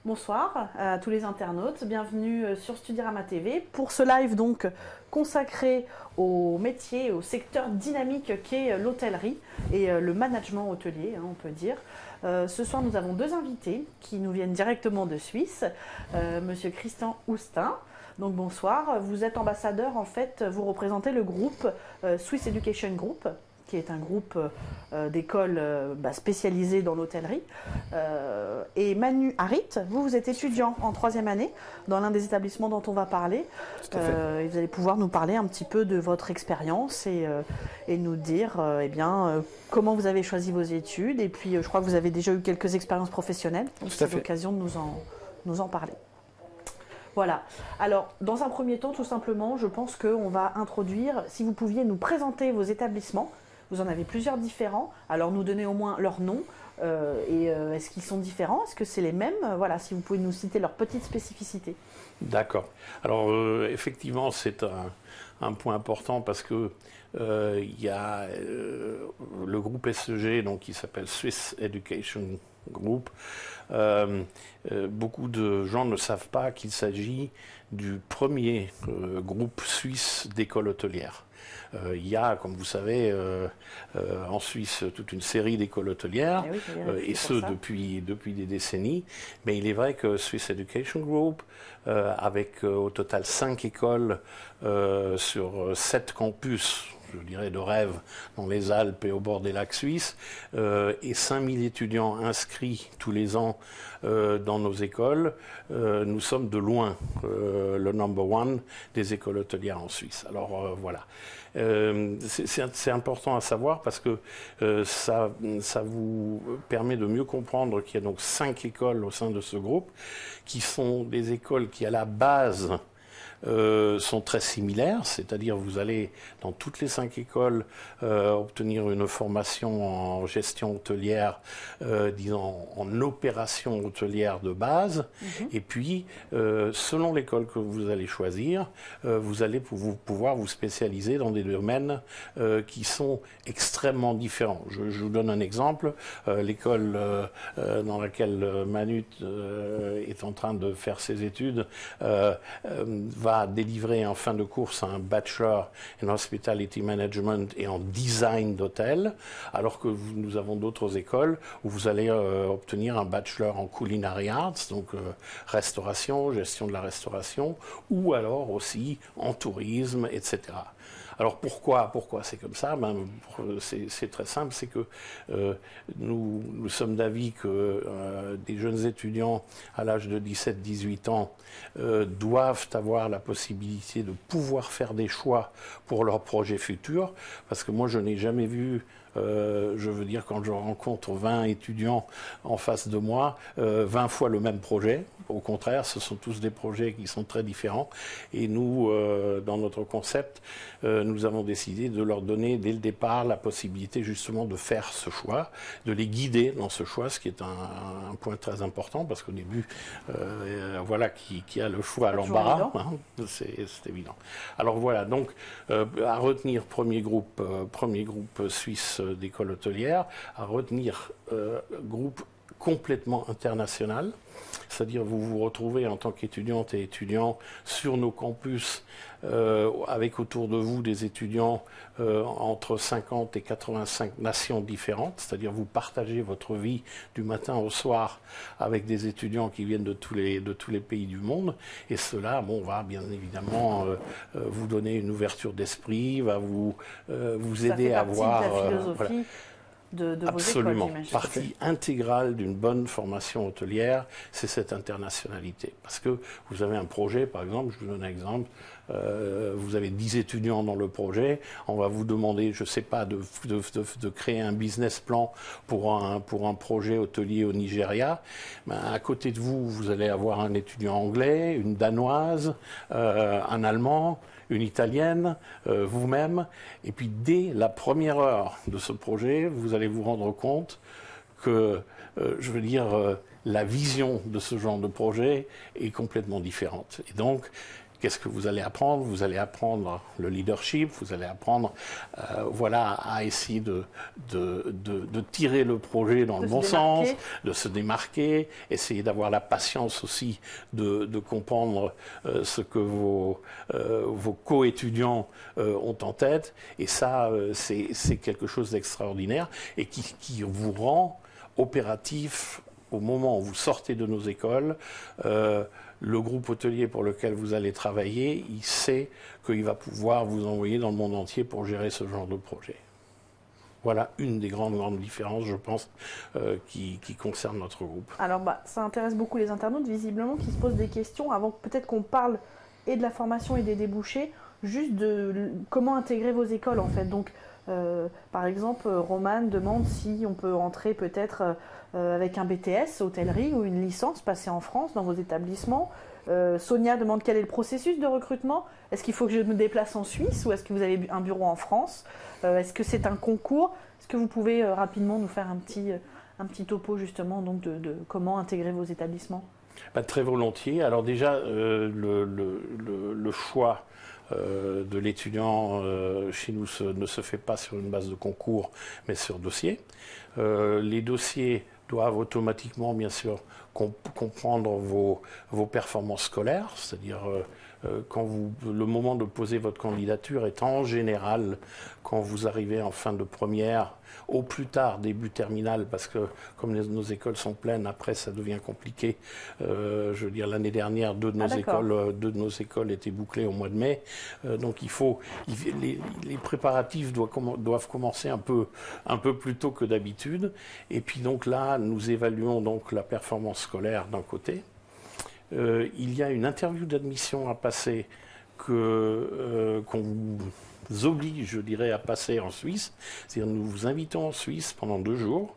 Bonsoir à tous les internautes, bienvenue sur Studirama TV pour ce live donc consacré au métier, au secteur dynamique qu'est l'hôtellerie et le management hôtelier, on peut dire. Ce soir nous avons deux invités qui nous viennent directement de Suisse, Monsieur Christian Houstin. Donc bonsoir, vous êtes ambassadeur en fait, vous représentez le groupe Swiss Education Group, qui est un groupe d'écoles spécialisées dans l'hôtellerie. Et Manu Harit, vous êtes étudiant en troisième année dans l'un des établissements dont on va parler. Et vous allez pouvoir nous parler un petit peu de votre expérience et nous dire comment vous avez choisi vos études. Et puis je crois que vous avez déjà eu quelques expériences professionnelles, donc c'est l'occasion de nous en parler. Voilà. Alors, dans un premier temps, tout simplement, je pense qu'on va introduire, si vous pouviez nous présenter vos établissements. Vous en avez plusieurs différents, alors nous donner au moins leur nom, est-ce qu'ils sont différents, est-ce que c'est les mêmes, voilà, si vous pouvez nous citer leurs petites spécificités. D'accord. Alors effectivement c'est un point important parce que il y a le groupe SEG donc, qui s'appelle Swiss Education Group. Beaucoup de gens ne savent pas qu'il s'agit du premier groupe suisse d'écoles hôtelières. Il y a, comme vous savez, en Suisse toute une série d'écoles hôtelières, et ce depuis des décennies. Mais il est vrai que Swiss Education Group, avec au total 5 écoles sur 7 campus, je dirais de rêve, dans les Alpes et au bord des lacs suisses, et 5000 étudiants inscrits tous les ans dans nos écoles, nous sommes de loin le number one des écoles hôtelières en Suisse. Alors voilà. C'est important à savoir parce que ça vous permet de mieux comprendre qu'il y a donc 5 écoles au sein de ce groupe qui sont des écoles qui à la base sont très similaires, c'est-à-dire vous allez dans toutes les 5 écoles obtenir une formation en gestion hôtelière, disons en opération hôtelière de base, et puis selon l'école que vous allez choisir, vous allez pouvoir vous spécialiser dans des domaines qui sont extrêmement différents. Je vous donne un exemple, l'école dans laquelle Manu est en train de faire ses études va délivrer en fin de course un Bachelor in Hospitality Management et en Design d'hôtel, alors que nous avons d'autres écoles où vous allez obtenir un Bachelor en Culinary Arts, donc restauration, gestion de la restauration, ou alors aussi en tourisme, etc. Alors pourquoi c'est comme ça? C'est très simple, c'est que nous sommes d'avis que des jeunes étudiants à l'âge de 17-18 ans doivent avoir la possibilité de pouvoir faire des choix pour leurs projets futurs, parce que moi je n'ai jamais vu, je veux dire, quand je rencontre 20 étudiants en face de moi, 20 fois le même projet. Au contraire, ce sont tous des projets qui sont très différents. Et nous, dans notre concept, nous avons décidé de leur donner dès le départ la possibilité justement de faire ce choix, de les guider dans ce choix, ce qui est un point très important, parce qu'au début, voilà, qui a le choix à l'embarras, c'est évident. Alors voilà, donc à retenir premier groupe suisse d'école hôtelière, à retenir groupe complètement international, c'est-à-dire vous vous retrouvez en tant qu'étudiante et étudiant sur nos campus avec autour de vous des étudiants entre 50 et 85 nations différentes, c'est-à-dire vous partagez votre vie du matin au soir avec des étudiants qui viennent de tous les pays du monde, et cela va bien évidemment vous donner une ouverture d'esprit, va vous aider à voir philosophie de absolument. Vos écoles, Partie intégrale d'une bonne formation hôtelière, c'est cette internationalité. Parce que vous avez un projet, par exemple, je vous donne un exemple, vous avez 10 étudiants dans le projet, on va vous demander, je ne sais pas, de créer un business plan pour un projet hôtelier au Nigeria. À côté de vous, vous allez avoir un étudiant anglais, une danoise, un allemand, une italienne, vous-même, et puis dès la première heure de ce projet, vous allez vous rendre compte que, je veux dire, la vision de ce genre de projet est complètement différente. Et donc, qu'est-ce que vous allez apprendre? Vous allez apprendre le leadership, vous allez apprendre voilà, à essayer de tirer le projet dans le bon sens, de se démarquer, essayer d'avoir la patience aussi de comprendre ce que vos co-étudiants ont en tête. Et ça, c'est quelque chose d'extraordinaire et qui vous rend opératif au moment où vous sortez de nos écoles. Le groupe hôtelier pour lequel vous allez travailler, il sait qu'il va pouvoir vous envoyer dans le monde entier pour gérer ce genre de projet. Voilà une des grandes différences, je pense, qui concerne notre groupe. Alors, ça intéresse beaucoup les internautes, visiblement, qui se posent des questions, avant peut-être qu'on parle et de la formation et des débouchés, juste de comment intégrer vos écoles, en fait. Donc, par exemple, Romane demande si on peut entrer peut-être avec un BTS hôtellerie ou une licence passée en France dans vos établissements. Sonia demande quel est le processus de recrutement. Est-ce qu'il faut que je me déplace en Suisse ou est-ce que vous avez un bureau en France? Est-ce que c'est un concours? Est-ce que vous pouvez rapidement nous faire un petit topo justement donc de comment intégrer vos établissements? Très volontiers. Alors déjà, le choix de l'étudiant chez nous ne se fait pas sur une base de concours, mais sur dossier. Les dossiers doivent automatiquement, bien sûr, comprendre vos performances scolaires, c'est-à-dire le moment de poser votre candidature est en général quand vous arrivez en fin de première, au plus tard début terminale, parce que comme nos écoles sont pleines, après ça devient compliqué. Je veux dire, l'année dernière, deux de nos écoles étaient bouclées au mois de mai, donc les préparatifs doivent commencer un peu plus tôt que d'habitude. Et puis donc là, nous évaluons donc la performance scolaire d'un côté. Il y a une interview d'admission à passer qu'on vous oblige, je dirais, à passer en Suisse. C'est-à-dire nous vous invitons en Suisse pendant 2 jours.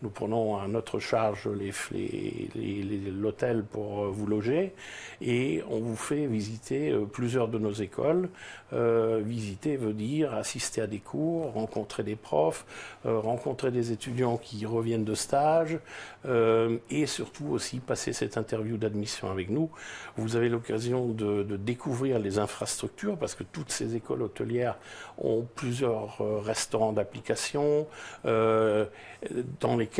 Nous prenons à notre charge l'hôtel pour vous loger et on vous fait visiter plusieurs de nos écoles. Visiter veut dire assister à des cours, rencontrer des profs, rencontrer des étudiants qui reviennent de stage et surtout aussi passer cette interview d'admission avec nous. Vous avez l'occasion de découvrir les infrastructures parce que toutes ces écoles hôtelières ont plusieurs restaurants d'application dans lesquels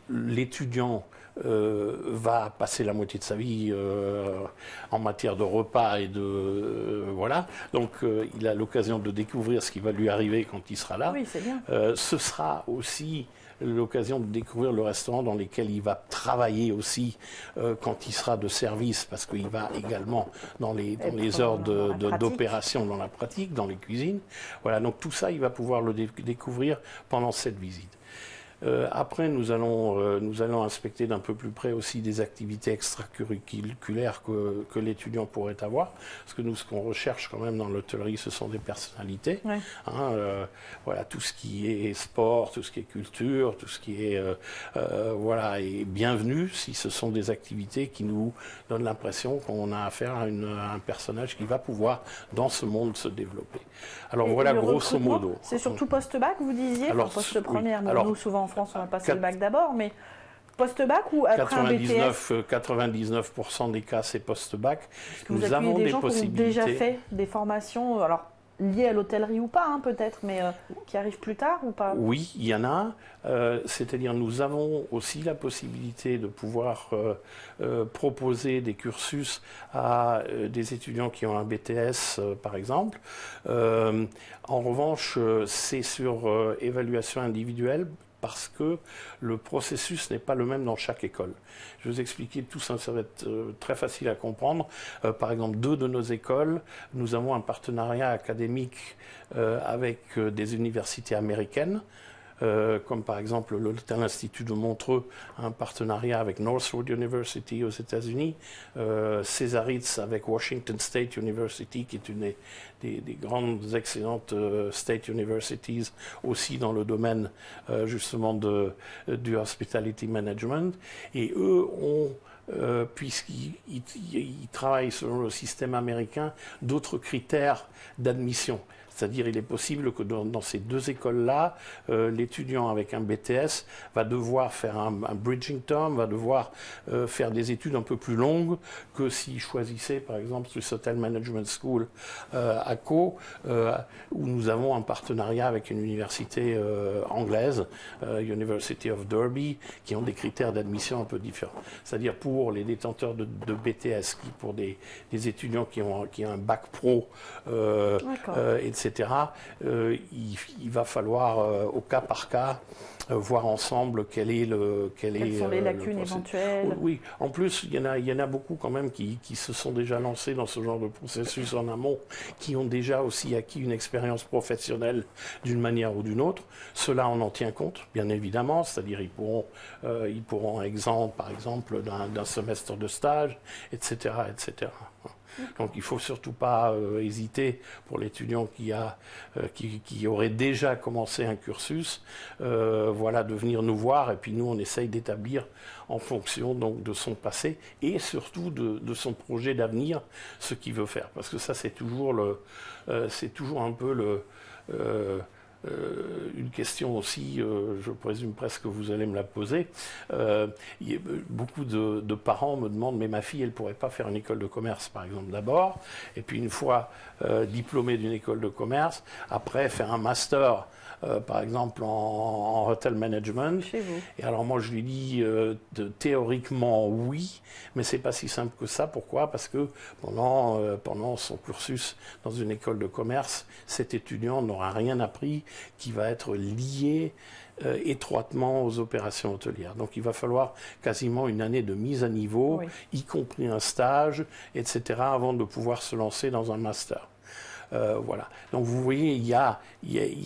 l'étudiant va passer la moitié de sa vie en matière de repas et voilà. Donc il a l'occasion de découvrir ce qui va lui arriver quand il sera là. Oui, c'est bien. Ce sera aussi l'occasion de découvrir le restaurant dans lequel il va travailler aussi quand il sera de service, parce qu'il va également dans les heures d'opération, dans la pratique, dans les cuisines. Voilà, donc tout ça, il va pouvoir le découvrir pendant cette visite. Après, nous allons inspecter d'un peu plus près aussi des activités extracurriculaires que l'étudiant pourrait avoir. Parce que nous, ce qu'on recherche quand même dans l'hôtellerie, ce sont des personnalités. Ouais. Voilà, tout ce qui est sport, tout ce qui est culture, tout ce qui est voilà, est bienvenu si ce sont des activités qui nous donnent l'impression qu'on a affaire à un personnage qui va pouvoir, dans ce monde, se développer. Alors voilà, grosso modo. C'est surtout post-bac, vous disiez, post-première. Oui. Nous, souvent en France, on va passer le bac d'abord, mais post-bac ou après un BTS 99% des cas, c'est post-bac. Nous avons des gens qui ont déjà fait des formations, alors liées à l'hôtellerie ou pas, hein, peut-être, mais qui arrivent plus tard ou pas? Oui, il y en a. C'est-à-dire, nous avons aussi la possibilité de pouvoir proposer des cursus à des étudiants qui ont un BTS, par exemple. En revanche, c'est sur évaluation individuelle, parce que le processus n'est pas le même dans chaque école. Je vais vous expliquer tout ça, ça va être très facile à comprendre. Par exemple, 2 de nos écoles, nous avons un partenariat académique avec des universités américaines, comme par exemple l'Hôtel Institut de Montreux a un partenariat avec Northwood University aux États-Unis, Césaritz avec Washington State University, qui est une des grandes, excellentes State Universities, aussi dans le domaine justement du Hospitality Management. Et eux ont puisqu'ils travaillent selon le système américain, d'autres critères d'admission. C'est-à-dire, il est possible que dans ces deux écoles-là, l'étudiant avec un BTS va devoir faire un bridging term, va devoir faire des études un peu plus longues que s'il choisissait, par exemple, Swiss Hotel Management School à Caux, où nous avons un partenariat avec une université anglaise, University of Derby, qui ont des critères d'admission un peu différents. C'est-à-dire pour les détenteurs de BTS, pour des étudiants qui ont un bac pro, etc., il va falloir, au cas par cas, voir ensemble quelles sont les lacunes éventuelles. Oui, en plus, il y en a beaucoup quand même qui se sont déjà lancés dans ce genre de processus en amont, qui ont déjà aussi acquis une expérience professionnelle d'une manière ou d'une autre. Cela, on en tient compte, bien évidemment, c'est-à-dire ils pourront exempt, par exemple, d'un semestre de stage, etc., etc. Donc il ne faut surtout pas hésiter pour l'étudiant qui aurait déjà commencé un cursus, de venir nous voir, et puis nous on essaye d'établir en fonction donc de son passé et surtout de son projet d'avenir ce qu'il veut faire, parce que ça c'est toujours un peu une question aussi, je présume presque que vous allez me la poser. Beaucoup de parents me demandent, mais ma fille, elle ne pourrait pas faire une école de commerce, par exemple, d'abord, et puis une fois diplômée d'une école de commerce, après faire un master, par exemple en hotel management. Chez vous. Et alors moi je lui dis théoriquement oui, mais c'est pas si simple que ça. Pourquoi? Parce que pendant son cursus dans une école de commerce, cet étudiant n'aura rien appris qui va être lié étroitement aux opérations hôtelières. Donc il va falloir quasiment une année de mise à niveau, oui, y compris un stage, etc., avant de pouvoir se lancer dans un master. Voilà. Donc vous voyez, il y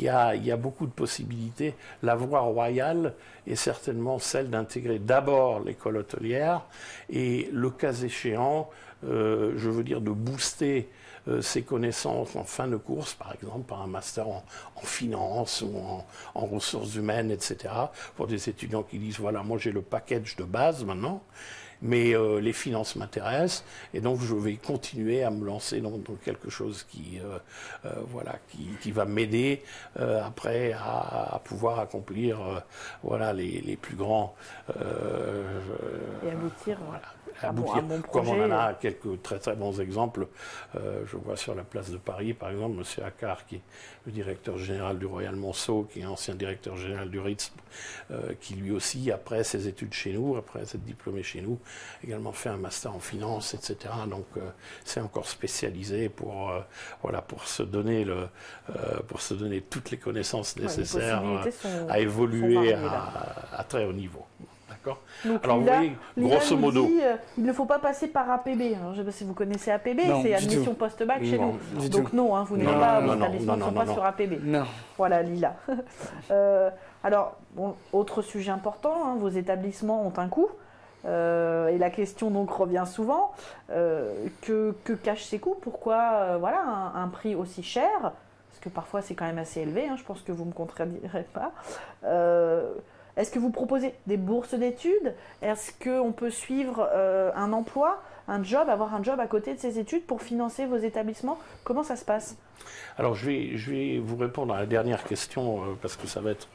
a beaucoup de possibilités. La voie royale est certainement celle d'intégrer d'abord l'école hôtelière et, le cas échéant, je veux dire de booster ses connaissances en fin de course, par exemple par un master en finance ou en ressources humaines, etc., pour des étudiants qui disent, voilà, moi j'ai le package de base maintenant, mais les finances m'intéressent, et donc je vais continuer à me lancer dans quelque chose qui va m'aider après à pouvoir accomplir les plus grands et aboutir. Voilà. Un bon projet. Comme on en a quelques très très bons exemples, je vois sur la place de Paris, par exemple, M. Accard, qui est le directeur général du Royal Monceau, qui est ancien directeur général du Ritz, qui lui aussi, après ses études chez nous, après s'être diplômé chez nous, également fait un master en finance, etc. Donc c'est encore spécialisé pour se donner toutes les connaissances nécessaires à évoluer à très haut niveau. D'accord. Alors vous voyez, grosso modo, il ne faut pas passer par APB. Alors, je ne sais pas si vous connaissez APB, c'est admission post-bac chez nous. Donc non, vous n'êtes pas, vos établissements ne sont pas sur APB. Non. Voilà, Lila. Alors, autre sujet important, vos établissements ont un coût. Et la question donc revient souvent, que cachent ces coûts? Pourquoi un prix aussi cher? Parce que parfois c'est quand même assez élevé, je pense que vous ne me contredirez pas. Est-ce que vous proposez des bourses d'études? Est-ce qu'on peut suivre un emploi, avoir un job à côté de ses études pour financer vos établissements? Comment ça se passe? Alors je vais vous répondre à la dernière question parce que ça va être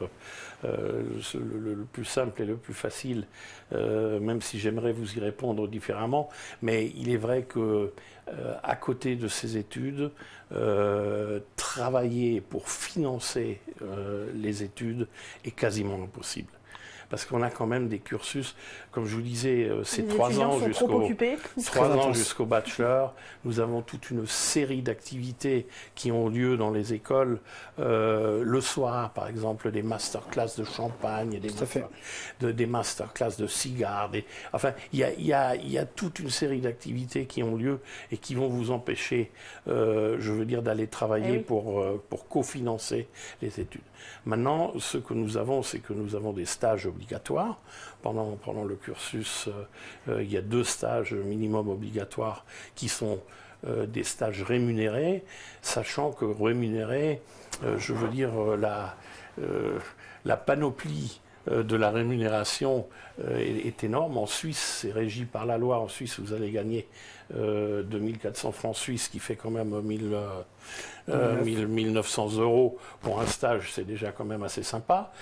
le plus simple et le plus facile, même si j'aimerais vous y répondre différemment. Mais il est vrai que à côté de ces études, travailler pour financer les études est quasiment impossible. Parce qu'on a quand même des cursus, comme je vous disais, c'est 3 ans jusqu'au bachelor. Nous avons toute une série d'activités qui ont lieu dans les écoles. Le soir, par exemple, des masterclass de champagne, des masterclass de cigares. Enfin, il y a toute une série d'activités qui ont lieu et qui vont vous empêcher, je veux dire, d'aller travailler pour cofinancer les études. Maintenant, ce que nous avons, c'est que nous avons des stages obligatoires. Pendant le cursus, il y a 2 stages minimum obligatoires qui sont des stages rémunérés, sachant que rémunérés, je veux dire, la panoplie de la rémunération est énorme. En Suisse, c'est régi par la loi. En Suisse, vous allez gagner 2400 francs suisses, qui fait quand même 1900 euros pour un stage, c'est déjà quand même assez sympa.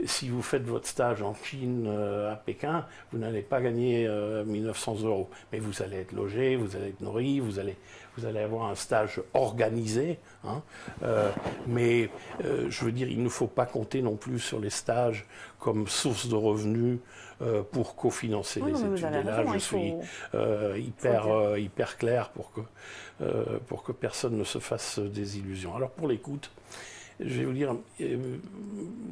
Si vous faites votre stage en Chine, à Pékin, vous n'allez pas gagner 1900 euros. Mais vous allez être logé, vous allez être nourri, vous allez avoir un stage organisé. Hein. Mais je veux dire, il ne faut pas compter non plus sur les stages comme source de revenus pour cofinancer les études. Et là, je suis hyper clair pour que personne ne se fasse des illusions. Alors pour l'écoute, je vais vous dire,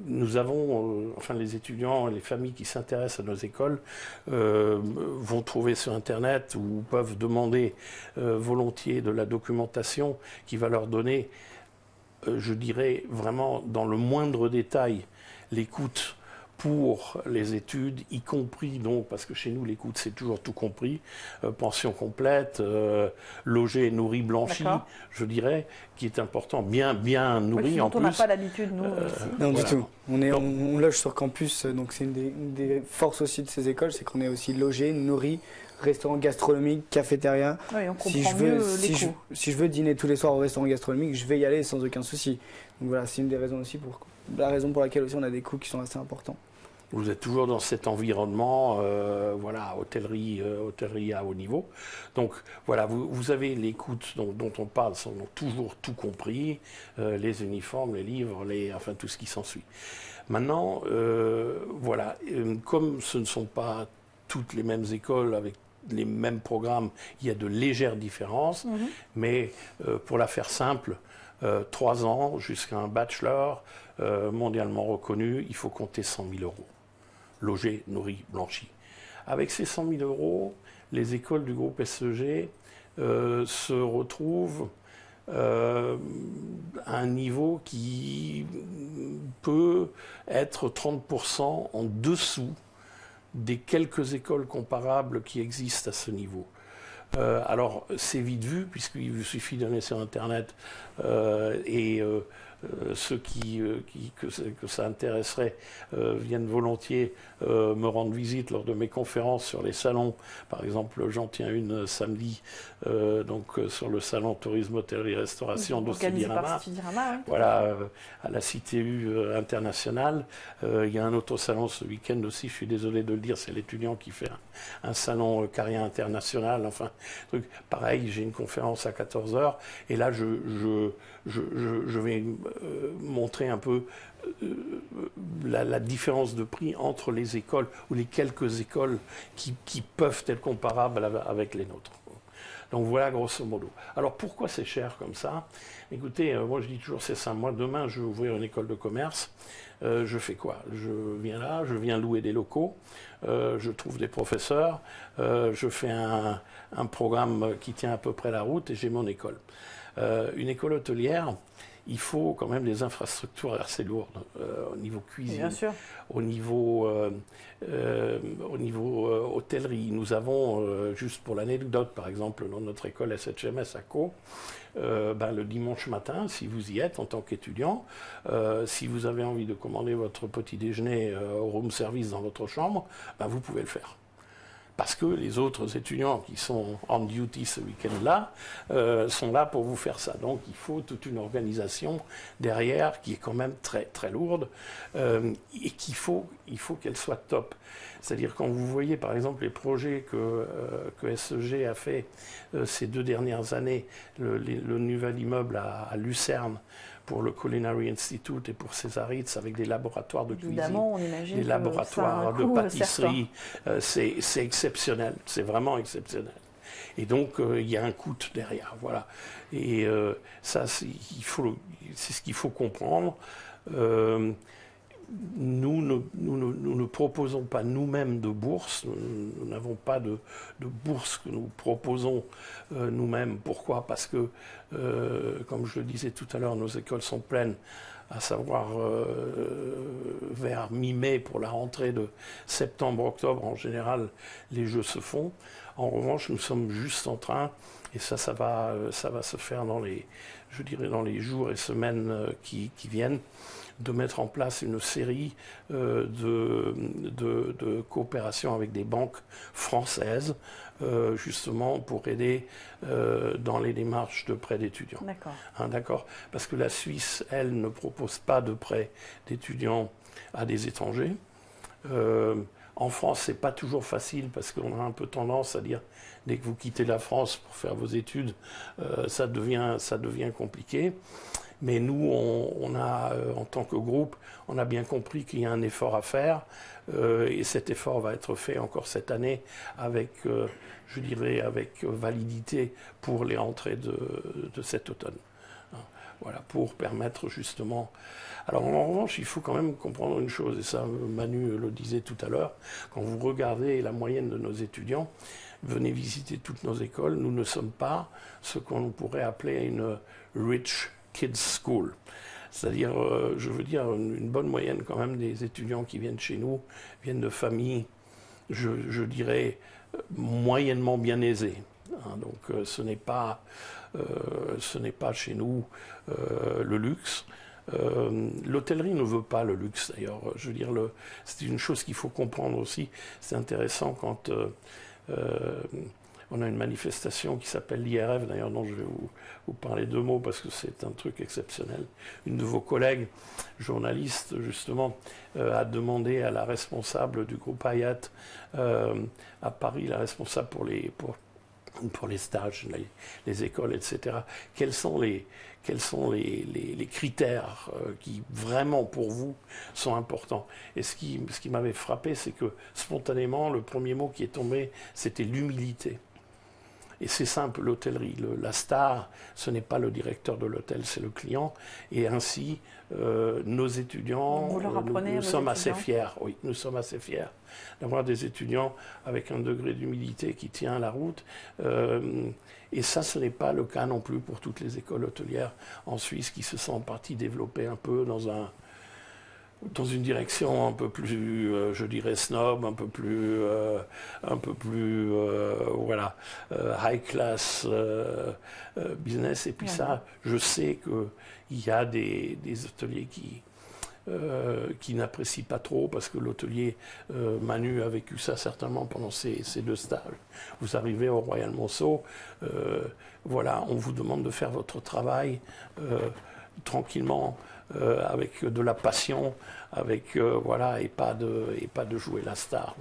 nous avons, les étudiants, les familles qui s'intéressent à nos écoles vont trouver sur Internet ou peuvent demander volontiers de la documentation qui va leur donner, je dirais vraiment dans le moindre détail, l'écoute pour les études, y compris donc, parce que chez nous l'écoute c'est toujours tout compris, pension complète, logé, nourri, blanchi, je dirais, qui est important, bien nourri en plus. On n'a pas l'habitude nous ici. Non du tout. On loge sur campus, donc c'est une des forces aussi de ces écoles, c'est qu'on est aussi logé, nourri, restaurant gastronomique, cafétéria. Oui, on comprend mieux les coûts. Si je veux dîner tous les soirs au restaurant gastronomique, je vais y aller sans aucun souci. Donc voilà, c'est une des raisons aussi la raison pour laquelle aussi on a des coûts qui sont assez importants. Vous êtes toujours dans cet environnement, hôtellerie à haut niveau. Donc voilà, vous avez les coûts dont on parle, sont toujours tout compris, les uniformes, les livres, tout ce qui s'ensuit. Maintenant, comme ce ne sont pas toutes les mêmes écoles avec les mêmes programmes, il y a de légères différences, mais pour la faire simple, 3 ans jusqu'à un bachelor mondialement reconnu, il faut compter 100 000 euros. Logé, nourri, blanchi. Avec ces 100 000 euros, les écoles du groupe SEG se retrouvent à un niveau qui peut être 30% en dessous des quelques écoles comparables qui existent à ce niveau. Alors, c'est vite vu, puisqu'il vous suffit d'aller sur Internet ceux que ça intéresserait viennent volontiers me rendre visite lors de mes conférences sur les salons. Par exemple, j'en tiens une samedi sur le salon Tourisme, Hôtellerie, Restauration d'Ostidirama. Voilà, à la CTU internationale. Il y a un autre salon ce week-end aussi, je suis désolé de le dire, c'est l'étudiant qui fait un salon carrière international. Enfin, pareil, j'ai une conférence à 14h et là je vais montrer un peu la différence de prix entre les écoles ou les quelques écoles qui peuvent être comparables avec les nôtres. Donc voilà grosso modo. Alors pourquoi c'est cher comme ça? Écoutez, moi je dis toujours c'est simple. Moi demain je vais ouvrir une école de commerce. Je fais quoi? Je viens là, je viens louer des locaux, je trouve des professeurs, je fais un programme qui tient à peu près la route et j'ai mon école. Une école hôtelière, il faut quand même des infrastructures assez lourdes au niveau cuisine, au niveau hôtellerie. Nous avons, juste pour l'anecdote, par exemple, dans notre école SHMS à Caux, le dimanche matin, si vous y êtes en tant qu'étudiant, si vous avez envie de commander votre petit déjeuner au room service dans votre chambre, vous pouvez le faire. Parce que les autres étudiants qui sont on duty ce week-end-là sont là pour vous faire ça. Donc il faut toute une organisation derrière qui est quand même très très lourde et qu'il faut qu'elle soit top. C'est-à-dire quand vous voyez par exemple les projets que SEG a fait ces 2 dernières années, le nouvel immeuble à Lucerne, pour le Culinary Institute et pour Césaritz, avec des laboratoires de cuisine, des laboratoires de pâtisserie, c'est exceptionnel, c'est vraiment exceptionnel. Et donc, il y a un coût derrière, voilà. Et ça, c'est ce qu'il faut comprendre. Nous ne proposons pas nous-mêmes de bourse, nous n'avons pas de bourse que nous proposons nous-mêmes. Pourquoi? Parce que, comme je le disais tout à l'heure, nos écoles sont pleines, à savoir vers mi-mai pour la rentrée de septembre-octobre. En général, les jeux se font. En revanche, nous sommes juste en train, et ça va se faire dans les jours et semaines qui viennent, de mettre en place une série de coopérations avec des banques françaises, justement pour aider dans les démarches de prêts d'étudiants. D'accord. D'accord. Parce que la Suisse, elle, ne propose pas de prêts d'étudiants à des étrangers. En France, c'est pas toujours facile parce qu'on a un peu tendance à dire dès que vous quittez la France pour faire vos études, ça devient compliqué. Mais nous, on a, en tant que groupe, on a bien compris qu'il y a un effort à faire et cet effort va être fait encore cette année avec, je dirais, avec validité pour les rentrées de cet automne. Voilà, pour permettre justement... Alors en revanche, il faut quand même comprendre une chose, et ça Manu le disait tout à l'heure, quand vous regardez la moyenne de nos étudiants, venez visiter toutes nos écoles, nous ne sommes pas ce qu'on pourrait appeler une rich kids school. C'est-à-dire, je veux dire, une bonne moyenne quand même des étudiants qui viennent chez nous, viennent de familles, je dirais, moyennement bien aisées. Donc ce n'est pas chez nous le luxe. L'hôtellerie ne veut pas le luxe d'ailleurs. Je veux dire, c'est une chose qu'il faut comprendre aussi. C'est intéressant quand on a une manifestation qui s'appelle l'IRF, d'ailleurs dont je vais vous parler deux mots parce que c'est un truc exceptionnel. Une de vos collègues journalistes justement a demandé à la responsable du groupe Hayat à Paris, la responsable pour les stages, les écoles, etc. Quels sont les critères qui vraiment pour vous sont importants? Et ce qui m'avait frappé, c'est que spontanément, le premier mot qui est tombé, c'était l'humilité. Et c'est simple, l'hôtellerie, la star, ce n'est pas le directeur de l'hôtel, c'est le client. Et ainsi, nos étudiants, nous sommes assez fiers. Oui, nous sommes assez fiers d'avoir des étudiants avec un degré d'humilité qui tient la route. Et ça, ce n'est pas le cas non plus pour toutes les écoles hôtelières en Suisse qui se sont en partie développées un peu dans une direction un peu plus, je dirais, snob, un peu plus voilà, high class business. Et puis ça, je sais qu'il y a des hôteliers qui n'apprécient pas trop parce que l'hôtelier Manu a vécu ça certainement pendant ces deux stages. Vous arrivez au Royal Monceau, voilà, on vous demande de faire votre travail tranquillement, avec de la passion, avec voilà, et pas de jouer la star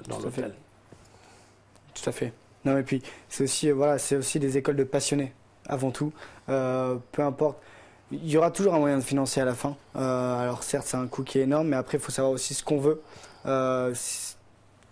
dans l'hôtel. Tout à fait. Non, mais puis c'est aussi voilà, c'est aussi des écoles de passionnés avant tout. Peu importe. Il y aura toujours un moyen de financer à la fin. Alors certes, c'est un coût qui est énorme, mais après, il faut savoir aussi ce qu'on veut.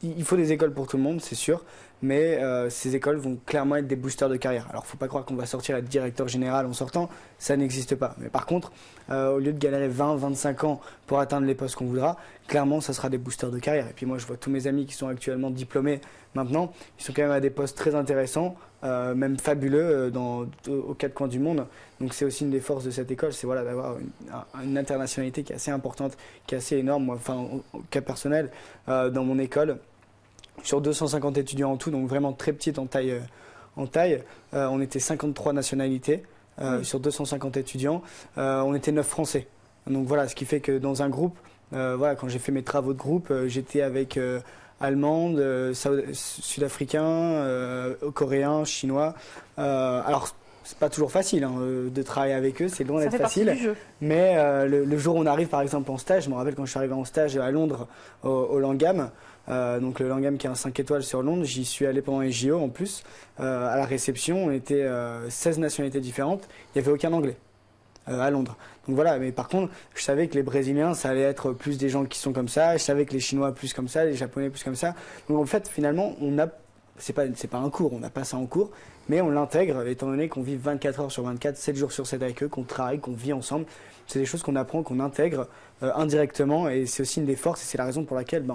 Il faut des écoles pour tout le monde, c'est sûr, mais ces écoles vont clairement être des boosters de carrière. Alors, il ne faut pas croire qu'on va sortir être directeur général en sortant, ça n'existe pas. Mais par contre, au lieu de galérer 20, 25 ans pour atteindre les postes qu'on voudra, clairement, ça sera des boosters de carrière. Et puis moi, je vois tous mes amis qui sont actuellement diplômés maintenant, ils sont quand même à des postes très intéressants, même fabuleux aux quatre coins du monde. Donc c'est aussi une des forces de cette école, c'est voilà, d'avoir une internationalité qui est assez importante, qui est assez énorme. Moi, enfin, au cas personnel, dans mon école, sur 250 étudiants en tout, donc vraiment très petite en taille, on était 53 nationalités sur 250 étudiants, on était 9 Français. Donc voilà, ce qui fait que dans un groupe, voilà, quand j'ai fait mes travaux de groupe, j'étais avec Allemandes, Sud-Africains, Coréens, Chinois. Alors, c'est pas toujours facile de travailler avec eux, c'est loin d'être facile. Mais le jour où on arrive par exemple en stage, je me rappelle quand je suis arrivé en stage à Londres au Langham, donc le Langham qui est un 5 étoiles sur Londres, j'y suis allé pendant les JO en plus. À la réception, on était 16 nationalités différentes, il n'y avait aucun anglais à Londres. Donc voilà, mais par contre, je savais que les Brésiliens, ça allait être plus des gens qui sont comme ça, je savais que les Chinois plus comme ça, les Japonais plus comme ça. Donc en fait, finalement, c'est pas un cours, on n'a pas ça en cours, mais on l'intègre étant donné qu'on vit 24 heures sur 24, 7 jours sur 7 avec eux, qu'on travaille, qu'on vit ensemble. C'est des choses qu'on apprend, qu'on intègre indirectement, et c'est aussi une des forces, et c'est la raison pour laquelle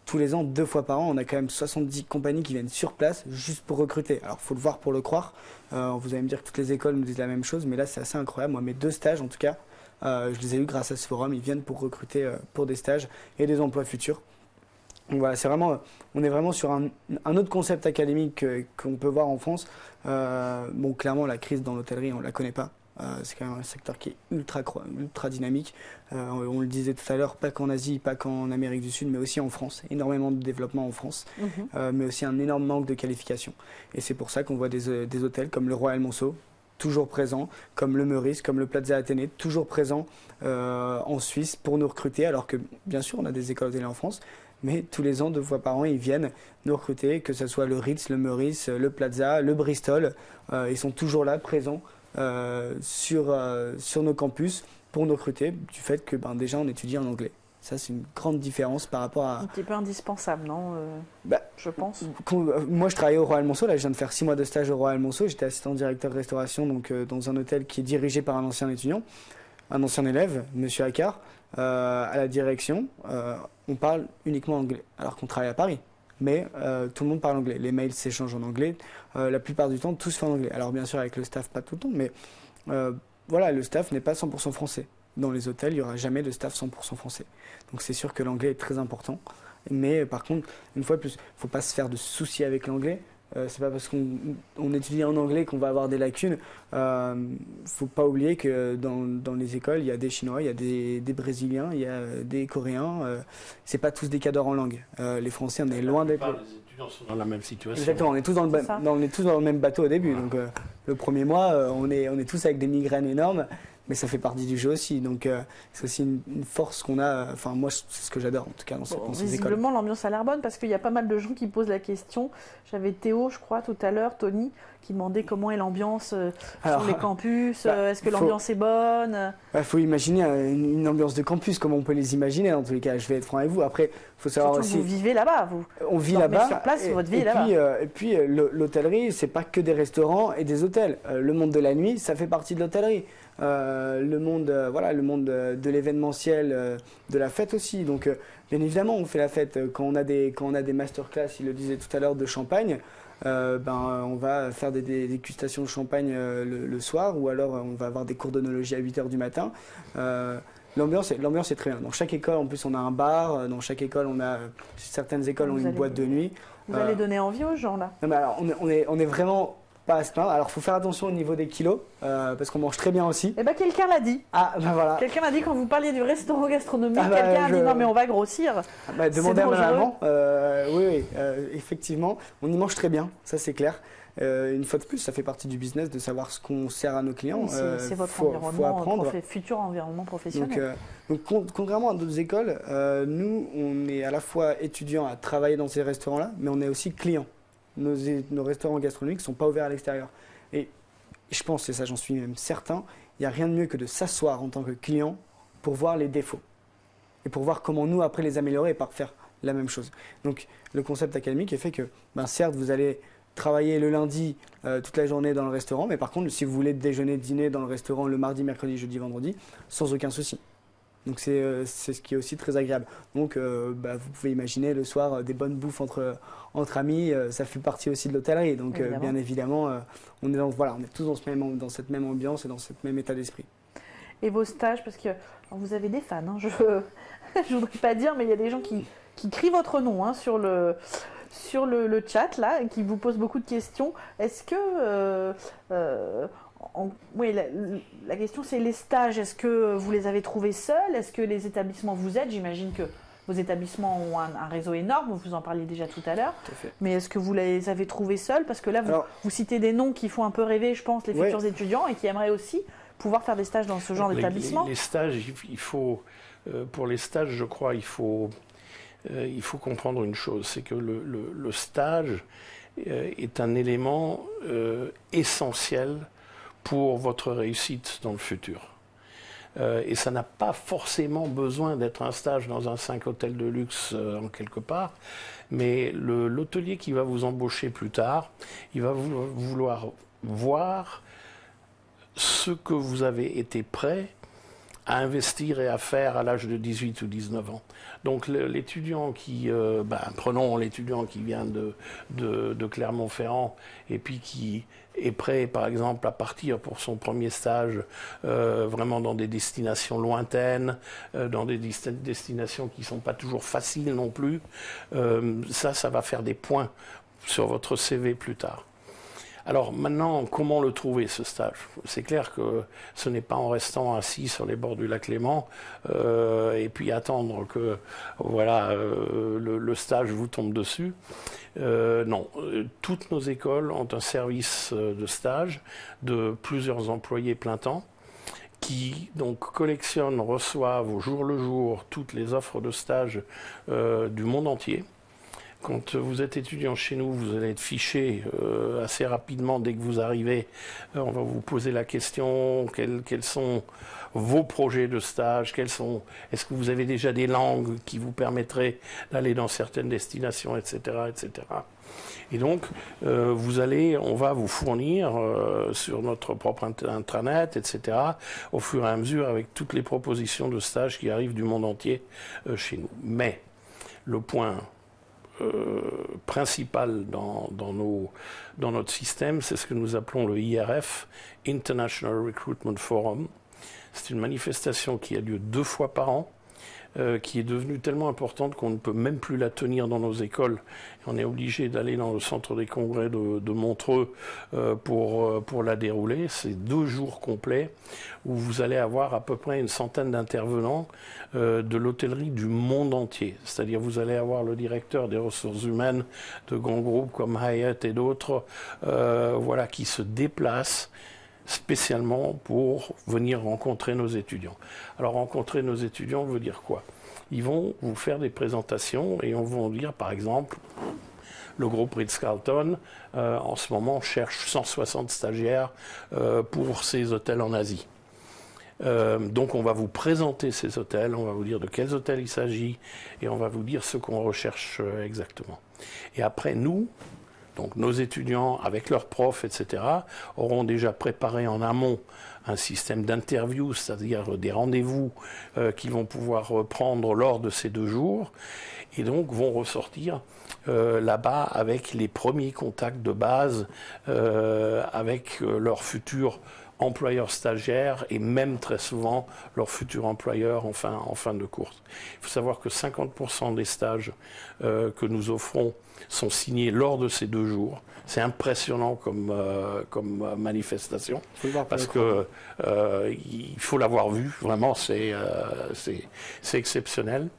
tous les ans, 2 fois par an, on a quand même 70 compagnies qui viennent sur place juste pour recruter. Alors, il faut le voir pour le croire. Vous allez me dire que toutes les écoles nous disent la même chose, mais là, c'est assez incroyable. Moi, mes 2 stages, en tout cas, je les ai eus grâce à ce forum. Ils viennent pour recruter pour des stages et des emplois futurs. Donc voilà, on est vraiment sur un autre concept académique qu'on peut voir en France. Bon, clairement, la crise dans l'hôtellerie, on ne la connaît pas. C'est quand même un secteur qui est ultra dynamique. On le disait tout à l'heure, pas qu'en Asie, pas qu'en Amérique du Sud, mais aussi en France. Énormément de développement en France, mais aussi un énorme manque de qualification. Et c'est pour ça qu'on voit des hôtels comme le Royal Monceau, toujours présents, comme le Meurice, comme le Plaza Athénée, toujours présents en Suisse pour nous recruter, alors que bien sûr on a des écoles hôtelières en France, mais tous les ans, 2 fois par an, ils viennent nous recruter, que ce soit le Ritz, le Meurice, le Plaza, le Bristol, ils sont toujours là, présents sur nos campus pour nous recruter, du fait que déjà on étudie en anglais. Ça, c'est une grande différence par rapport à... Un petit peu indispensable, non je pense. Moi, je travaillais au Royal Monceau. Là, je viens de faire 6 mois de stage au Royal Monceau. J'étais assistant directeur de restauration donc, dans un hôtel qui est dirigé par un ancien étudiant, un ancien élève, Monsieur Accard, à la direction. On parle uniquement anglais, alors qu'on travaille à Paris. Mais tout le monde parle anglais. Les mails s'échangent en anglais. La plupart du temps, tout se fait en anglais. Alors, bien sûr, avec le staff, pas tout le temps, mais voilà, le staff n'est pas 100% français. Dans les hôtels, il n'y aura jamais de staff 100% français. Donc c'est sûr que l'anglais est très important. Mais par contre, une fois de plus, il ne faut pas se faire de soucis avec l'anglais. C'est pas parce qu'on étudie en anglais qu'on va avoir des lacunes. Faut pas oublier que dans les écoles, il y a des Chinois, il y a des Brésiliens, il y a des Coréens. C'est pas tous des cadors en langue. Les Français, on est loin d'être... Les étudiants sont dans la même situation. Exactement, on est tous dans le même bateau au début. Donc le premier mois, on est tous avec des migraines énormes. Mais ça fait partie du jeu aussi, donc c'est aussi une force qu'on a. Enfin, moi, c'est ce que j'adore en tout cas dans ces écoles. Visiblement, l'ambiance a l'air bonne parce qu'il y a pas mal de gens qui posent la question. J'avais Théo, je crois, tout à l'heure, Tony, qui demandait comment est l'ambiance sur les campus. Est-ce que l'ambiance est bonne? Il faut imaginer une ambiance de campus, comme on peut les imaginer. En tous les cas, je vais être franc avec vous. Après, il faut savoir surtout aussi. Vous vivez là-bas, vous. On vit là-bas. Sur place, votre vie est là-bas. Et puis, l'hôtellerie, c'est pas que des restaurants et des hôtels. Le monde de la nuit, ça fait partie de l'hôtellerie. Le monde de l'événementiel, de la fête aussi. Donc, bien évidemment, on fait la fête quand on a des masterclass. Il le disait tout à l'heure de champagne. On va faire des dégustations de champagne le soir, ou alors on va avoir des cours d'œnologie à 8h du matin. L'ambiance est très bien. Dans chaque école, en plus, on a un bar. Dans chaque école, certaines écoles ont une boîte de nuit. Vous allez donner envie aux gens là. Non, mais alors, on est vraiment pas à se plaindre. Alors, il faut faire attention au niveau des kilos, parce qu'on mange très bien aussi. Eh bien, quelqu'un l'a dit. Ah, voilà. Quelqu'un m'a dit quand vous parliez du restaurant gastronomique, quelqu'un a dit non mais on va grossir. Demandez à ma maman. Oui, effectivement, on y mange très bien, ça c'est clair. Une fois de plus, ça fait partie du business de savoir ce qu'on sert à nos clients. C'est votre environnement, futur environnement professionnel. Donc, contrairement à d'autres écoles, nous, on est à la fois étudiants à travailler dans ces restaurants-là, mais on est aussi clients. Nos restaurants gastronomiques ne sont pas ouverts à l'extérieur. Et je pense, et ça j'en suis même certain, il n'y a rien de mieux que de s'asseoir en tant que client pour voir les défauts. Et pour voir comment nous, après, les améliorer et par faire la même chose. Donc, le concept académique est fait que, certes, vous allez travailler le lundi toute la journée dans le restaurant, mais par contre, si vous voulez déjeuner, dîner dans le restaurant le mardi, mercredi, jeudi, vendredi, sans aucun souci. Donc c'est ce qui est aussi très agréable. Donc vous pouvez imaginer le soir des bonnes bouffes entre amis, ça fait partie aussi de l'hôtellerie. Donc bien évidemment, on est tous dans cette même ambiance et dans ce même état d'esprit. Et vos stages, parce que vous avez des fans, je ne voudrais pas dire, mais il y a des gens qui crient votre nom sur le chat là, qui vous posent beaucoup de questions. Est-ce que la question c'est les stages, est-ce que vous les avez trouvés seuls? Est-ce que les établissements vous aident? J'imagine que vos établissements ont un réseau énorme, vous en parliez déjà tout à l'heure. Mais est-ce que vous les avez trouvés seuls? Parce que là, vous citez des noms qui font un peu rêver, je pense, les futurs étudiants et qui aimeraient aussi pouvoir faire des stages dans ce genre d'établissement. Les stages, pour les stages, je crois, il faut comprendre une chose, c'est que le stage est un élément essentiel pour votre réussite dans le futur. Et ça n'a pas forcément besoin d'être un stage dans un 5 hôtels de luxe en quelque part, mais l'hôtelier qui va vous embaucher plus tard, il va vouloir voir ce que vous avez été prêt à investir et à faire à l'âge de 18 ou 19 ans. Donc l'étudiant prenons l'étudiant qui vient de Clermont-Ferrand et puis qui est prêt, par exemple, à partir pour son premier stage vraiment dans des destinations lointaines, dans des destinations qui ne sont pas toujours faciles non plus. Ça va faire des points sur votre CV plus tard. Alors maintenant, comment le trouver ce stage? C'est clair que ce n'est pas en restant assis sur les bords du lac Léman et puis attendre que voilà, le stage vous tombe dessus. Non, toutes nos écoles ont un service de stage de plusieurs employés plein temps qui donc collectionnent, reçoivent au jour le jour toutes les offres de stage du monde entier. Quand vous êtes étudiant chez nous, vous allez être fiché assez rapidement dès que vous arrivez. On va vous poser la question, quels sont vos projets de stage, est-ce que vous avez déjà des langues qui vous permettraient d'aller dans certaines destinations, etc., etc. Et donc, on va vous fournir sur notre propre intranet, etc., au fur et à mesure avec toutes les propositions de stage qui arrivent du monde entier chez nous. Mais le point principal dans notre système, c'est ce que nous appelons le IRF, International Recruitment Forum. C'est une manifestation qui a lieu 2 fois par an, qui est devenue tellement importante qu'on ne peut même plus la tenir dans nos écoles. On est obligé d'aller dans le centre des congrès de Montreux pour la dérouler. C'est 2 jours complets où vous allez avoir à peu près une centaine d'intervenants de l'hôtellerie du monde entier. C'est-à-dire vous allez avoir le directeur des ressources humaines de grands groupes comme Hyatt et d'autres voilà, qui se déplacent spécialement pour venir rencontrer nos étudiants. Alors rencontrer nos étudiants veut dire quoi? Ils vont vous faire des présentations et on va dire par exemple le groupe Ritz-Carlton en ce moment cherche 160 stagiaires pour ses hôtels en Asie. Donc on va vous présenter ces hôtels, on va vous dire de quels hôtels il s'agit et on va vous dire ce qu'on recherche exactement. Et après nous, donc nos étudiants, avec leurs profs, etc., auront déjà préparé en amont un système d'interview, c'est-à-dire des rendez-vous qu'ils vont pouvoir prendre lors de ces 2 jours, et donc vont ressortir là-bas avec les premiers contacts de base avec leurs futurs employeurs stagiaires et même très souvent leurs futurs employeurs en fin de course. Il faut savoir que 50% des stages que nous offrons sont signés lors de ces 2 jours. C'est impressionnant comme manifestation parce que il faut l'avoir vu, vraiment c'est exceptionnel.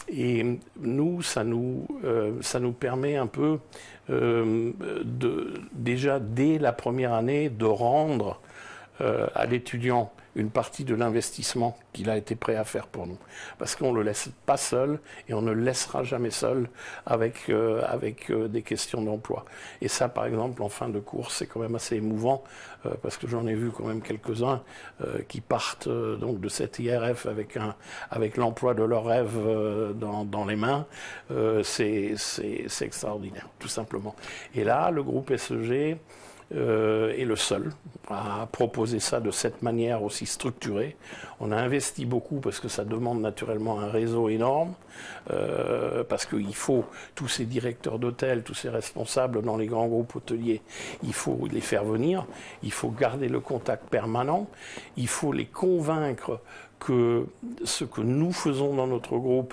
Et nous, ça nous permet un peu déjà dès la première année de rendre à l'étudiant une partie de l'investissement qu'il a été prêt à faire pour nous. Parce qu'on ne le laisse pas seul et on ne le laissera jamais seul avec des questions d'emploi. Et ça, par exemple, en fin de cours, c'est quand même assez émouvant parce que j'en ai vu quand même quelques-uns qui partent donc de cet IRF avec l'emploi de leur rêve dans les mains. C'est extraordinaire, tout simplement. Et là, le groupe SEG est le seul à proposer ça de cette manière aussi structurée. On a investi beaucoup parce que ça demande naturellement un réseau énorme, parce qu'il faut tous ces directeurs d'hôtel, tous ces responsables dans les grands groupes hôteliers, il faut les faire venir, il faut garder le contact permanent, il faut les convaincre que ce que nous faisons dans notre groupe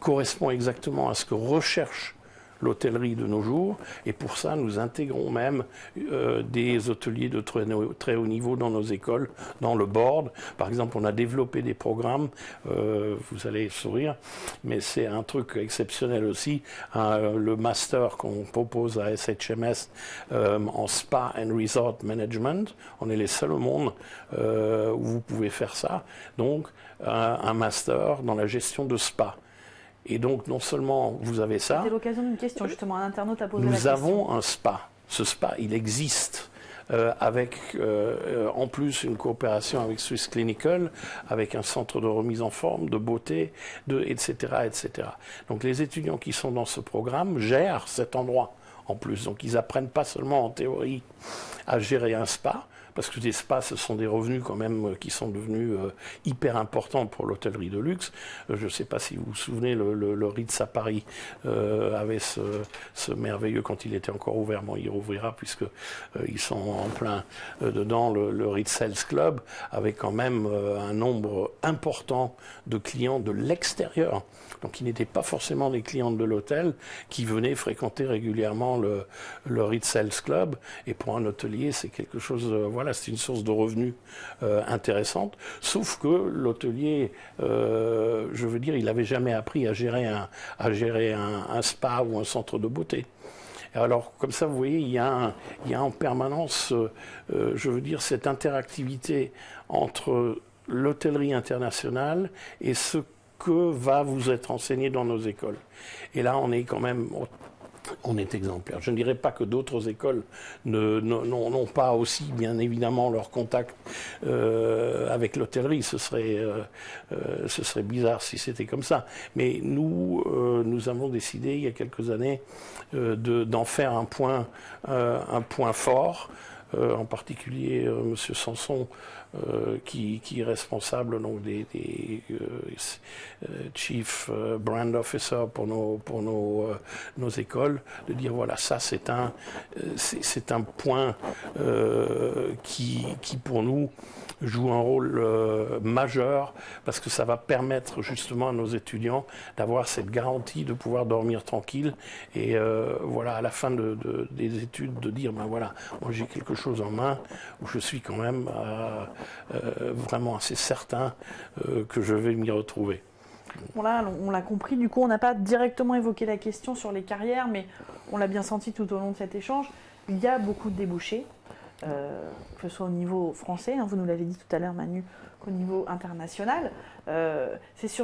correspond exactement à ce que recherche l'hôtellerie de nos jours, et pour ça nous intégrons même des hôteliers de très haut niveau dans nos écoles, dans le board. Par exemple, on a développé des programmes, vous allez sourire, mais c'est un truc exceptionnel aussi, le master qu'on propose à SHMS en Spa and Resort Management. On est les seuls au monde où vous pouvez faire ça, donc un master dans la gestion de spa. Et donc, non seulement vous avez ça... C'était l'occasion d'une question, justement. Un internaute a posé la Nous question. avons un spa. Ce spa, il existe avec, en plus, une coopération avec Swiss Clinical, avec un centre de remise en forme, de beauté, etc., etc. Donc, les étudiants qui sont dans ce programme gèrent cet endroit, en plus. Donc, ils apprennent pas seulement en théorie à gérer un spa, parce que les spas, ce sont des revenus quand même qui sont devenus hyper importants pour l'hôtellerie de luxe. Je ne sais pas si vous vous souvenez, le Ritz à Paris avait ce merveilleux, quand il était encore ouvert, bon, il rouvrira puisque ils sont en plein dedans, le Ritz Health Club, avec quand même un nombre important de clients de l'extérieur. Donc, ils n'étaient pas forcément des clients de l'hôtel qui venaient fréquenter régulièrement le Ritz Health Club. Et pour un hôtelier, c'est quelque chose, voilà, c'est une source de revenus intéressante. Sauf que l'hôtelier, je veux dire, il n'avait jamais appris à gérer un spa ou un centre de beauté. Alors, comme ça, vous voyez, il y a en permanence, je veux dire, cette interactivité entre l'hôtellerie internationale et ce que va vous être enseigné dans nos écoles. Et là, on est quand même... On est exemplaire. Je ne dirais pas que d'autres écoles n'ont pas aussi, bien évidemment, leur contact avec l'hôtellerie. Ce serait bizarre si c'était comme ça. Mais nous avons décidé, il y a quelques années, d'en faire un point fort. En particulier, M. Sanson, qui est responsable donc, des Chief Brand Officer pour nos écoles, de dire voilà, ça c'est un point qui pour nous joue un rôle majeur, parce que ça va permettre justement à nos étudiants d'avoir cette garantie de pouvoir dormir tranquille et voilà, à la fin des études, de dire ben voilà, moi j'ai quelque chose en main où je suis quand même vraiment assez certain que je vais m'y retrouver. Bon là, on l'a compris, du coup on n'a pas directement évoqué la question sur les carrières, mais on l'a bien senti tout au long de cet échange, il y a beaucoup de débouchés, que ce soit au niveau français, hein, vous nous l'avez dit tout à l'heure Manu, qu'au niveau international. Est-ce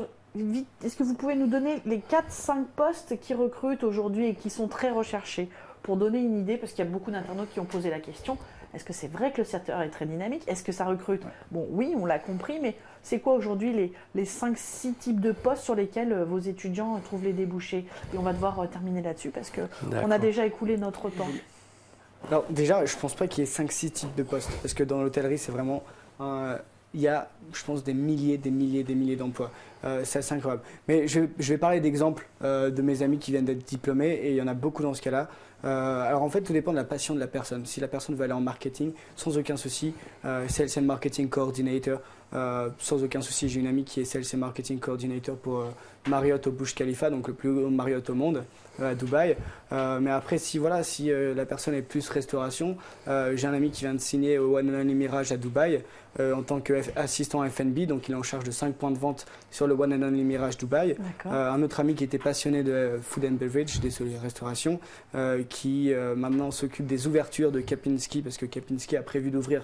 que vous pouvez nous donner les 4-5 postes qui recrutent aujourd'hui et qui sont très recherchés, pour donner une idée, parce qu'il y a beaucoup d'internautes qui ont posé la question. Est-ce que c'est vrai que le secteur est très dynamique? Est-ce que ça recrute? Bon, oui, on l'a compris, mais c'est quoi aujourd'hui les 5-6 types de postes sur lesquels vos étudiants trouvent les débouchés? Et on va devoir terminer là-dessus parce qu'on a déjà écoulé notre temps. Alors déjà, je ne pense pas qu'il y ait 5-6 types de postes, parce que dans l'hôtellerie, c'est vraiment... il y a, je pense, des milliers d'emplois. C'est assez incroyable. Mais je vais parler d'exemples de mes amis qui viennent d'être diplômés, et il y en a beaucoup dans ce cas-là. Alors en fait, tout dépend de la passion de la personne. Si la personne veut aller en marketing, sans aucun souci, Sales and Marketing Coordinator, sans aucun souci. J'ai une amie qui est Sales and Marketing Coordinator pour Marriott au Burj Khalifa, donc le plus haut Marriott au monde, à Dubaï. Mais après, si la personne est plus restauration, j'ai un ami qui vient de signer au One and Only Mirage à Dubaï en tant qu'assistant F&B, donc il est en charge de 5 points de vente sur le One and Only Mirage Dubaï. Un autre ami qui était passionné de food and beverage, désolé, restauration, qui maintenant s'occupe des ouvertures de Kempinski, parce que Kempinski a prévu d'ouvrir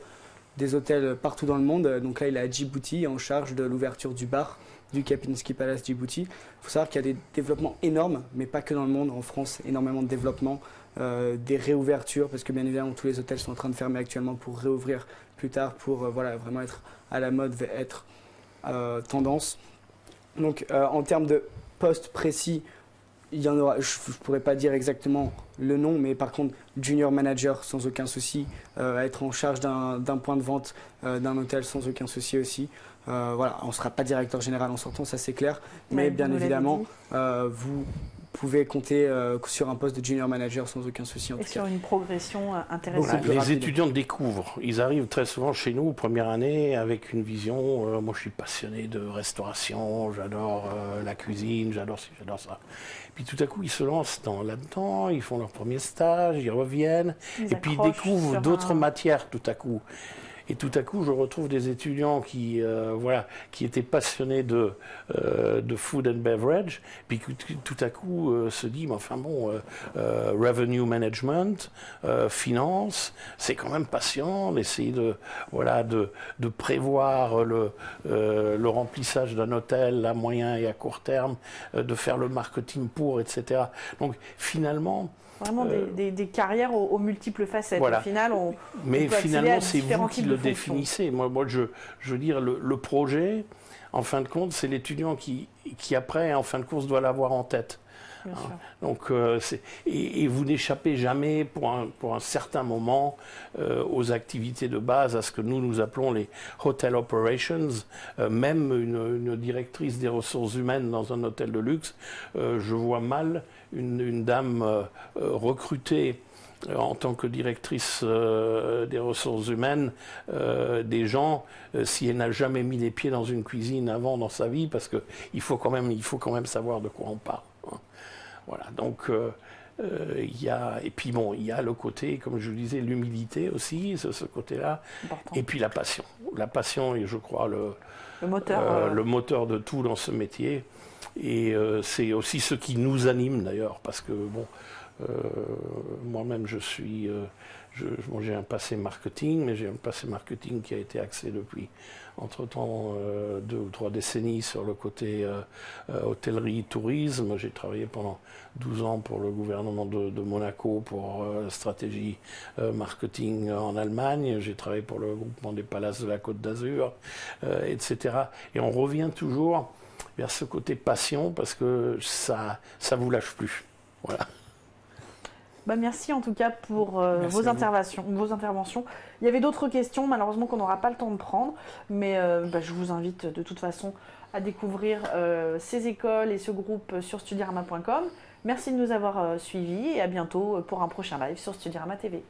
des hôtels partout dans le monde. Donc là, il est à Djibouti en charge de l'ouverture du bar du Kempinski Palace Djibouti. Il faut savoir qu'il y a des développements énormes, mais pas que dans le monde. En France, énormément de développement, des réouvertures, parce que bien évidemment, tous les hôtels sont en train de fermer actuellement pour réouvrir plus tard, pour voilà, vraiment être à la mode, être tendance. Donc en termes de postes précis, il y en aura, je ne pourrais pas dire exactement le nom, mais par contre, junior manager sans aucun souci, être en charge d'un point de vente d'un hôtel sans aucun souci aussi. Voilà, on ne sera pas directeur général en sortant, ça c'est clair, mais bien évidemment, vous pouvez compter sur un poste de junior manager sans aucun souci. Et sur une progression intéressante. Les étudiants découvrent. Ils arrivent très souvent chez nous, première année, avec une vision. Moi, je suis passionné de restauration, j'adore la cuisine, j'adore ci, j'adore ça. Puis tout à coup, ils se lancent là-dedans, ils font leur premier stage, ils reviennent, et puis ils découvrent d'autres matières tout à coup. Et tout à coup, je retrouve des étudiants qui étaient passionnés de food and beverage, puis tout à coup se disent, mais enfin bon, revenue management, finance, c'est quand même passionnant d'essayer de prévoir le remplissage d'un hôtel à moyen et à court terme, de faire le marketing pour, etc. Donc finalement, vraiment des carrières aux multiples facettes. Voilà. Au final, mais finalement, c'est vous qui le définissez. Moi je veux dire, le projet, en fin de compte, c'est l'étudiant qui qui après, en fin de course, doit l'avoir en tête. Bien sûr. Donc, et vous n'échappez jamais pour un certain moment aux activités de base, à ce que nous appelons les hotel operations. Même une directrice des ressources humaines dans un hôtel de luxe, je vois mal une dame recrutée en tant que directrice des ressources humaines, des gens, si elle n'a jamais mis les pieds dans une cuisine avant dans sa vie, parce qu'il faut quand même savoir de quoi on parle. Voilà, donc il y a, et puis bon, il y a le côté, comme je vous disais, l'humilité aussi, ce côté-là, important. Et puis la passion. La passion est, je crois, le moteur de tout dans ce métier. Et c'est aussi ce qui nous anime d'ailleurs, parce que bon, moi-même j'ai un passé marketing, mais j'ai un passé marketing qui a été axé depuis entre-temps 2 ou 3 décennies sur le côté hôtellerie, tourisme. J'ai travaillé pendant 12 ans pour le gouvernement de Monaco pour la stratégie marketing en Allemagne. J'ai travaillé pour le groupement des Palaces de la Côte d'Azur, etc. Et on revient toujours vers ce côté passion parce que ça vous lâche plus. Voilà. Bah merci en tout cas pour vos interventions. Il y avait d'autres questions, malheureusement qu'on n'aura pas le temps de prendre, mais je vous invite de toute façon à découvrir ces écoles et ce groupe sur Studirama.com. Merci de nous avoir suivis et à bientôt pour un prochain live sur Studirama TV.